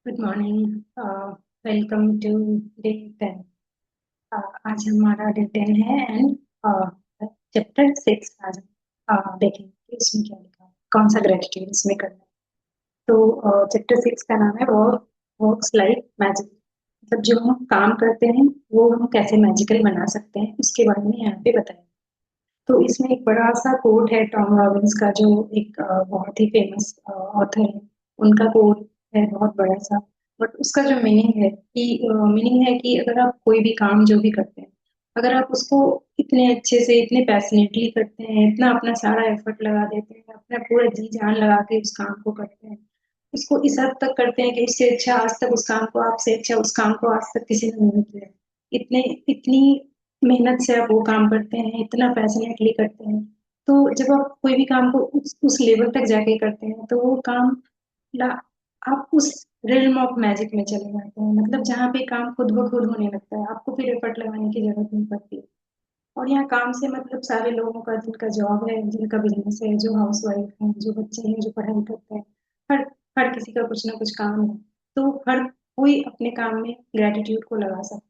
Good morning. Welcome to day 10। आज हमारा day 10 है एंड चैप्टर 6 आज देखेंगे कि इसमें क्या लिखा है, कौन सा ग्रेटिट्यूड इसमें करना है। तो चैप्टर 6 का नाम है वर्क्स लाइक मैजिक। मतलब जो हम काम करते हैं वो हम कैसे मैजिकल बना सकते हैं उसके बारे में यहाँ पे बताया। तो इसमें एक बड़ा सा कोट है टॉम रॉबिन्स का, जो एक बहुत ही फेमस ऑथर है। उनका कोट है बहुत बड़ा सा। बट उसका जो मीनिंग है कि अगर आप कोई भी काम जो भी करते हैं, अगर आप उसको इतने अच्छे से इतने पैशनेटली करते हैं, इतना अपना सारा एफर्ट लगा देते हैं, अपना पूरा जी जान लगा के उस काम को करते हैं, उसको इस हद तक करते हैं कि उससे अच्छा आज तक उस काम को आपसे अच्छा उस काम को आज तक किसी ने नहीं किया। इतने इतनी मेहनत से आप वो काम करते हैं, इतना पैशनेटली करते हैं। तो जब आप कोई भी काम को उस लेवल तक जाके करते हैं तो वो काम ला आप उस रिल्म ऑफ मैजिक में चले जाते हैं। मतलब जहाँ पे काम खुद ब खुद होने लगता है, आपको फिर एफर्ट लगाने की जरूरत नहीं पड़ती। और यहाँ काम से मतलब सारे लोगों का, जिनका जॉब है, जिनका बिजनेस है, जो हाउस वाइफ है, जो बच्चे हैं, जो पढ़ाई करते हैं, हर हर किसी का कुछ ना कुछ काम है। तो हर कोई अपने काम में ग्रेटिट्यूड को लगा सकता है।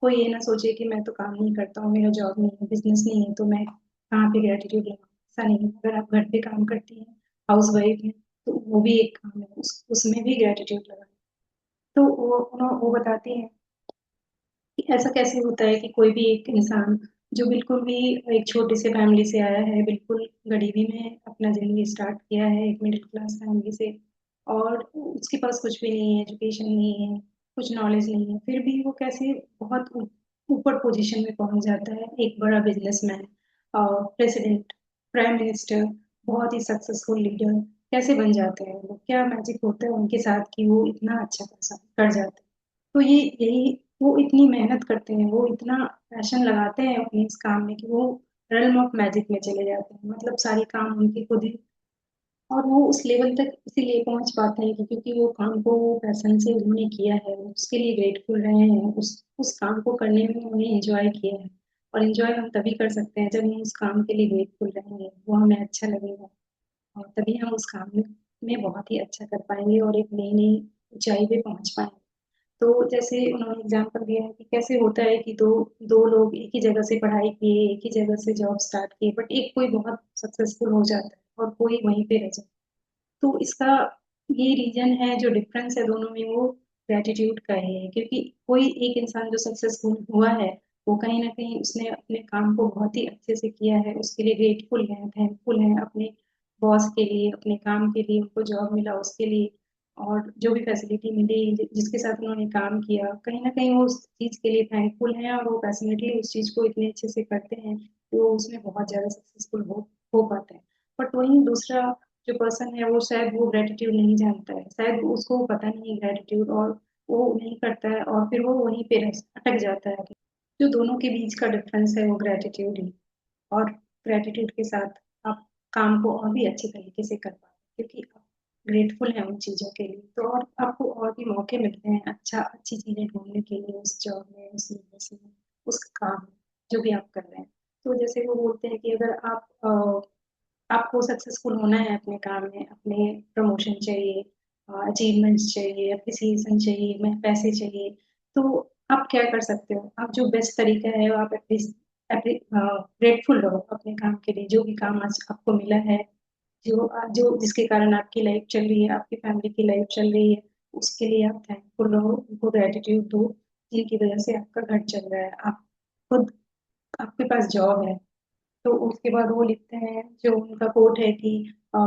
कोई ये ना सोचे कि मैं तो काम नहीं करता हूँ, मेरा जॉब नहीं है, बिजनेस नहीं है, तो मैं कहाँ पे ग्रेटिट्यूड लगाऊं। ऐसा नहीं है। अगर आप घर पे काम करती हैं, हाउस वाइफ हैं, तो वो भी एक काम है, उसमें भी ग्रेटिट्यूड लगाए। तो वो बताती हैं कि ऐसा कैसे होता है कि कोई भी एक इंसान जो बिल्कुल भी एक छोटे से फैमिली से आया है, बिल्कुल गरीबी में अपना जिंदगी स्टार्ट किया है, एक मिडिल क्लास फैमिली से, और उसके पास कुछ भी नहीं है, एजुकेशन नहीं है, कुछ नॉलेज नहीं है, फिर भी वो कैसे बहुत ऊपर पोजीशन में पहुंच जाता है, एक बड़ा बिजनेसमैन, प्रेसिडेंट, प्राइम मिनिस्टर, बहुत ही सक्सेसफुल लीडर कैसे बन जाते हैं वो, क्या मैजिक होता है उनके साथ कि वो इतना अच्छा कर जाते हैं। तो ये यही वो इतनी मेहनत करते हैं, वो इतना पैशन लगाते हैं अपने इस काम में कि वो realm ऑफ मैजिक में चले जाते हैं। मतलब सारे काम उनके खुद ही, और वो उस लेवल तक इसीलिए पहुंच पाते हैं कि क्योंकि वो काम को वो पैशन से उन्होंने किया है, उसके लिए ग्रेटफुल रहे हैं, उस काम को करने में उन्होंने एंजॉय किया है। और एंजॉय हम तभी कर सकते हैं जब हम उस काम के लिए ग्रेटफुल रहेंगे, वो हमें अच्छा लगेगा, और तभी हम उस काम में बहुत ही अच्छा कर पाएंगे और एक नई नई ऊंचाई पे पहुंच पाएंगे। तो जैसे उन्होंने एग्जाम्पल दिया है कि कैसे होता है कि दो दो लोग एक ही जगह से पढ़ाई किए, एक ही जगह से जॉब स्टार्ट किए, बट एक कोई बहुत सक्सेसफुल हो जाता है और कोई वहीं पे रह जाता है। तो इसका ये रीजन है, जो डिफरेंस है दोनों में, वो ग्रेटिट्यूड का ही है। क्योंकि कोई एक इंसान जो सक्सेसफुल हुआ है, वो कहीं ना कहीं उसने अपने काम को बहुत ही अच्छे से किया है, उसके लिए ग्रेटफुल है, थैंकफुल है अपने बॉस के लिए, अपने काम के लिए, उनको जॉब मिला उसके लिए, और जो भी फैसिलिटी मिली जिसके साथ उन्होंने काम किया, कहीं ना कहीं वो उस चीज के लिए थैंकफुल है, और वो पैशनेटली उस चीज को इतने अच्छे से करते हैं कि वो उसमें बहुत ज्यादा सक्सेसफुल हो पाते हैं। बट वहीं दूसरा जो पर्सन है, वो शायद वो ग्रेटिट्यूड नहीं जानता है, शायद उसको पता नहीं है ग्रेटिट्यूड, और वो नहीं करता है, और फिर वो वहीं पे अटक जाता है। जो दोनों के बीच का डिफरेंस है वो ग्रेटिट्यूड ही। और ग्रेटिट्यूड के साथ आप काम को और भी अच्छे तरीके से कर पाते हैं, क्योंकि आप ग्रेटफुल हैं उन चीज़ों के लिए, तो और आपको और भी मौके मिलते हैं अच्छी चीज़ें ढूंढने के लिए, उस जॉब में, उस बिजनेस में, उस काम में, जो भी आप कर रहे हैं। तो जैसे वो बोलते हैं कि अगर आपको सक्सेसफुल होना है अपने काम में, अपने प्रमोशन चाहिए, अचीवमेंट्स चाहिए, अप्रिसिएशन चाहिए, पैसे चाहिए, तो आप क्या कर सकते हो? आप जो बेस्ट तरीका है वो आप ग्रेटफुल रहो अपने काम के लिए, जो भी काम आज आपको मिला है, जो जिसके कारण आपकी लाइफ चल रही है, आपकी फैमिली की लाइफ चल रही है, उसके लिए आप थैंकफुल रहो, उनको ग्रेटिट्यूड दो, जिनकी वजह से आपका घर चल रहा है, आप खुद, आपके पास जॉब है। तो उसके बाद वो लिखते हैं, जो उनका कोट है कि अ,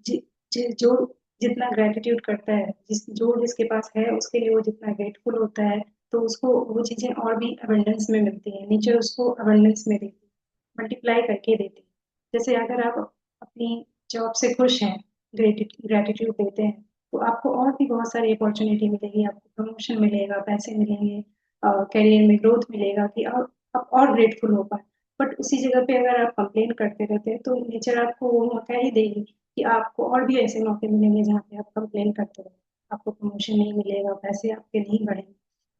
जि, जो जितना ग्रेटिट्यूड करता है, जिसके पास है उसके लिए वो जितना ग्रेटफुल होता है, तो उसको वो चीजें और भी अबंडेंस में मिलती हैं, नेचर उसको अबंडेंस में देती है, मल्टीप्लाई करके देती है। जैसे अगर आप अपनी जॉब से खुश हैं, ग्रेटिट्यूड देते हैं, तो आपको और भी बहुत सारी अपॉर्चुनिटी मिलेगी, आपको प्रमोशन मिलेगा, पैसे मिलेंगे, करियर में ग्रोथ मिलेगा, कि आप और ग्रेटफुल हो पाए। बट उसी जगह पे अगर आप कंप्लेन करते रहते हैं, तो नेचर आपको वो मौका ही देगी कि आपको और भी ऐसे मौके मिलेंगे जहाँ पे आप कंप्लेन करते रहो, आपको प्रमोशन नहीं मिलेगा, पैसे आपके नहीं बढ़ेंगे।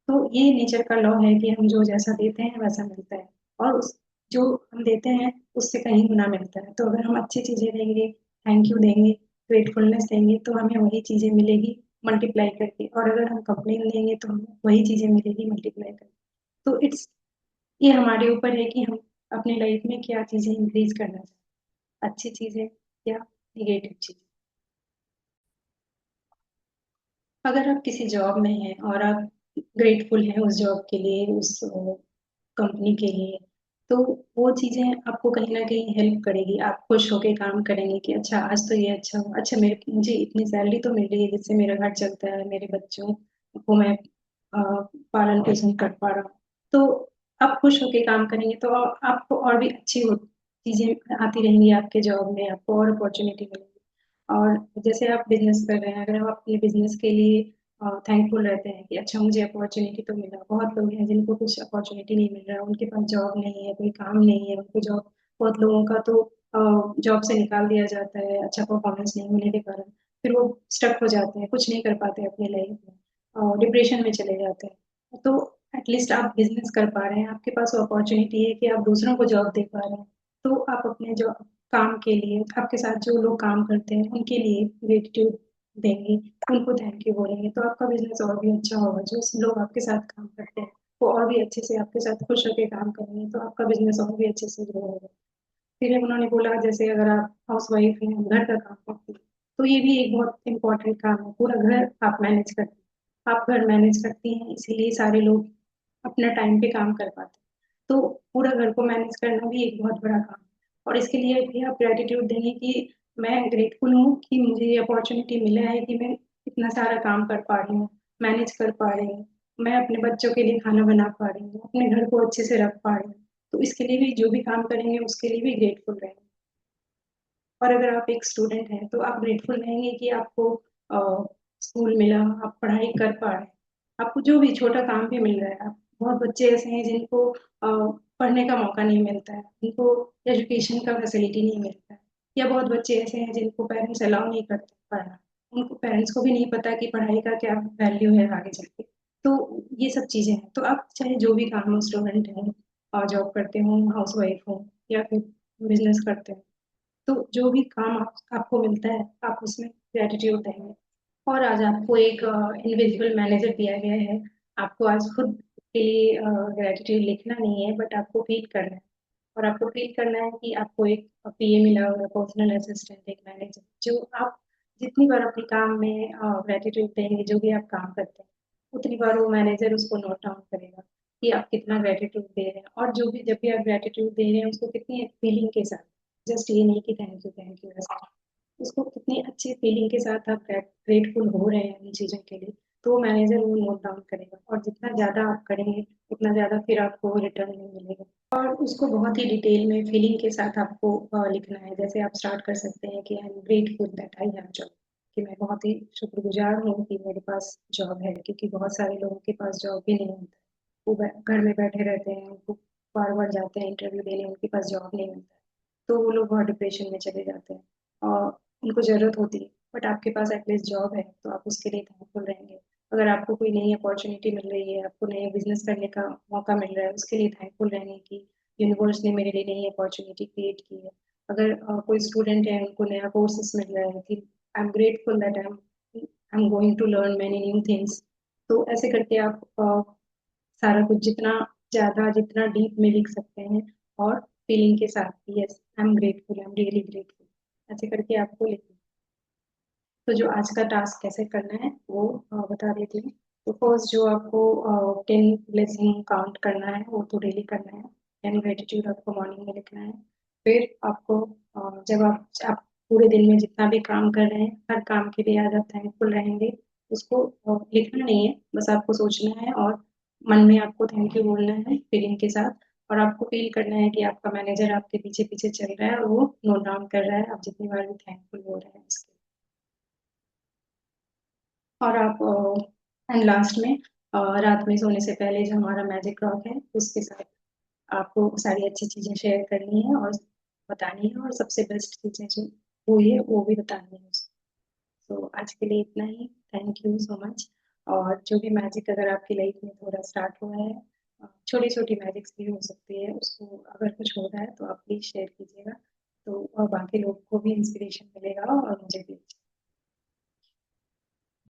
तो ये नेचर का लॉ है कि हम जो जैसा देते हैं वैसा मिलता है, और जो हम देते हैं उससे कहीं गुना मिलता है। तो अगर हम अच्छी चीजें देंगे, थैंक यू देंगे, ग्रेटफुलनेस देंगे, तो हमें वही चीजें मिलेगी मल्टीप्लाई करके, और अगर हम कंप्लेन देंगे तो हमें वही चीज़ें मिलेगी मल्टीप्लाई करके। तो ये हमारे ऊपर है कि हम अपनी लाइफ में क्या चीज़ें इंक्रीज करना चाहते हैं, अच्छी चीज़ें या निगेटिव चीज़ें। अगर आप किसी जॉब में हैं और आप ग्रेटफुल हैं उस जॉब के लिए, उस कंपनी के लिए, तो वो चीज़ें आपको कहीं न कहीं हेल्प करेगी। आप खुश होके काम करेंगे कि अच्छा आज तो ये अच्छा हुआ, अच्छा मुझे इतनी सैलरी तो मिल रही है जिससे मेरा घर चलता है, मेरे बच्चों को मैं पालन-पोषण कर पा रहा हूँ। तो आप खुश होके काम करेंगे तो आपको और भी अच्छी हो चीज़ें आती रहेंगी आपके जॉब में, आपको और अपॉर्च्युनिटी मिलेगी। और जैसे आप बिज़नेस कर रहे हैं, अगर आप अपने बिज़नेस के लिए थैंकफुल रहते हैं कि अच्छा मुझे अपॉर्च्युनिटी तो मिला। बहुत लोग हैं जिनको कुछ अपॉर्च्युनिटी नहीं मिल रहा है, उनके पास जॉब नहीं है, कोई काम नहीं है, उनको जॉब, बहुत लोगों का तो जॉब से निकाल दिया जाता है अच्छा परफॉर्मेंस नहीं होने के कारण। फिर वो स्टक हो जाते हैं, कुछ नहीं कर पाते अपनी लाइफ में और डिप्रेशन में चले जाते हैं। तो एटलीस्ट आप बिज़नेस कर पा रहे हैं, आपके पास वो अपॉर्च्युनिटी है कि आप दूसरों को जॉब दे पा रहे हैं। तो आप अपने जो काम के लिए, आपके साथ जो लोग काम करते हैं, उनके लिए ग्रेटिट्यूड देंगे, उनको थैंक यू बोलेंगे, तो आपका बिज़नेस और भी अच्छा होगा। जो लोग आपके साथ काम करते हैं, वो और भी अच्छे से आपके साथ खुश होके काम करेंगे, तो आपका बिज़नेस और भी अच्छे से ग्रो होगा। फिर उन्होंने बोला जैसे अगर आप हाउसवाइफ हैं, घर का काम करती हैं, तो ये भी एक बहुत इम्पोर्टेंट काम है। पूरा घर आप मैनेज करती हैं। आप घर मैनेज करती हैं, इसीलिए सारे लोग अपना टाइम पे काम कर पाते हैं। तो पूरा घर को मैनेज करना भी एक बहुत बड़ा काम है और इसके लिए भी आप ग्रैटिट्यूड देंगे कि मैं ग्रेटफुल हूँ कि मुझे ये अपॉर्च्युनिटी मिला है कि मैं इतना सारा काम कर पा रही हूँ, मैनेज कर पा रही हूँ। मैं अपने बच्चों के लिए खाना बना पा रही हूँ, अपने घर को अच्छे से रख पा रही हूँ। तो इसके लिए भी जो भी काम करेंगे उसके लिए भी ग्रेटफुल रहेंगे। और अगर आप एक स्टूडेंट हैं तो आप ग्रेटफुल रहेंगे कि आपको स्कूल मिला, आप पढ़ाई कर पा रहे हैं, आपको जो भी छोटा काम भी मिल रहा है। आप, बहुत बच्चे ऐसे हैं जिनको पढ़ने का मौका नहीं मिलता है, उनको एजुकेशन का फैसिलिटी नहीं मिलता है, या बहुत बच्चे ऐसे हैं जिनको पेरेंट्स अलाउ नहीं करते पढ़ना, उनको पेरेंट्स को भी नहीं पता कि पढ़ाई का क्या वैल्यू है आगे चल के। तो ये सब चीज़ें हैं। तो आप चाहे जो भी काम हो, स्टूडेंट हैं और जॉब करते हो, हाउसवाइफ हो या फिर बिजनेस करते हो, तो जो भी काम आपको मिलता है आप उसमें ग्रेटिट्यूड देंगे। और आज आपको एक इनविजिबल मैनेजर दिया गया है। आपको आज खुद के लिए ग्रेटिट्यूड लिखना नहीं है, बट आपको फील करना है। और आपको फील करना है कि आपको एक पीए मिला हुआ है, पर्सनल असिस्टेंट, एक मैनेजर, जो आप जितनी बार अपने काम में ग्रेटिट्यूड देंगे, जो भी आप काम करते हैं, उतनी बार वो मैनेजर उसको नोट डाउन करेगा कि आप कितना ग्रेटिट्यूड दे रहे हैं। और जो भी, जब भी आप ग्रेटिट्यूड दे रहे हैं, उसको कितनी फीलिंग के साथ, जस्ट ये नहीं कि थैंक यू ऐसा, उसको कितनी अच्छी फीलिंग के साथ आप ग्रेटफुल हो रहे हैं उन चीज़ों के लिए, तो मैनेजर वो नोट डाउन करेगा। और जितना ज़्यादा आप करेंगे उतना ज़्यादा फिर आपको रिटर्न में मिलेगा। और उसको बहुत ही डिटेल में फीलिंग के साथ आपको लिखना है। जैसे आप स्टार्ट कर सकते हैं कि I am grateful that I have job, कि मैं बहुत ही शुक्रगुजार हूँ कि मेरे पास जॉब है, क्योंकि बहुत सारे लोगों के पास जॉब भी नहीं होता। वो घर में बैठे रहते हैं, उनको बार बार जाते हैं इंटरव्यू देने, उनके पास जॉब नहीं मिलता है, तो वो लोग बहुत डिप्रेशन में चले जाते हैं और उनको ज़रूरत होती है। बट आपके पास एटलीस्ट जॉब है, तो आप उसके लिए थैंकफुल रहेंगे। अगर आपको कोई नई अपॉर्चुनिटी मिल रही है, आपको नए बिजनेस करने का मौका मिल रहा है, उसके लिए थैंकफुल रहेंगे कि यूनिवर्स ने मेरे लिए नई अपॉर्चुनिटी क्रिएट की है। अगर कोई स्टूडेंट है, उनको नया कोर्सेस मिल रहा है, कि I am grateful that I am going to learn many new things. तो ऐसे करके आप सारा कुछ जितना ज़्यादा, जितना डीप में लिख सकते हैं, और फीलिंग के साथ, yes I am grateful, I am really grateful, ऐसे करके आपको लिखना। तो जो आज का टास्क कैसे करना है वो बता देती हूँ। तो फर्स्ट जो आपको 10 ब्लेसिंग काउंट करना है वो तो डेली करना है। 10 ग्रेटिट्यूड आपको मॉर्निंग में लिखना है। फिर आपको जब आप पूरे दिन में जितना भी काम कर रहे हैं, हर काम के लिए आज आप थैंकफुल रहेंगे। उसको लिखना नहीं है, बस आपको सोचना है और मन में आपको थैंक यू बोलना है फीलिंग के साथ। और आपको फील करना है कि आपका मैनेजर आपके पीछे पीछे चल रहा है और वो नोट डाउन कर रहा है आप जितनी बार भी थैंकफुल हो रहे हैं उसके। और आप एंड लास्ट में रात में सोने से पहले जो हमारा मैजिक रॉक है उसके साथ आपको सारी अच्छी चीज़ें शेयर करनी है और बतानी है, और सबसे बेस्ट चीज़ें जो हुई है वो भी बतानी है उसको। तो आज के लिए इतना ही। Thank you so much. और जो भी मैजिक अगर आपकी लाइफ में थोड़ा स्टार्ट हुआ है, छोटी छोटी मैजिक्स भी हो सकती है, उसको अगर कुछ हो रहा है तो आप प्लीज़ शेयर कीजिएगा, तो और बाकी लोग को भी इंस्पिरेशन मिलेगा और मुझे भी।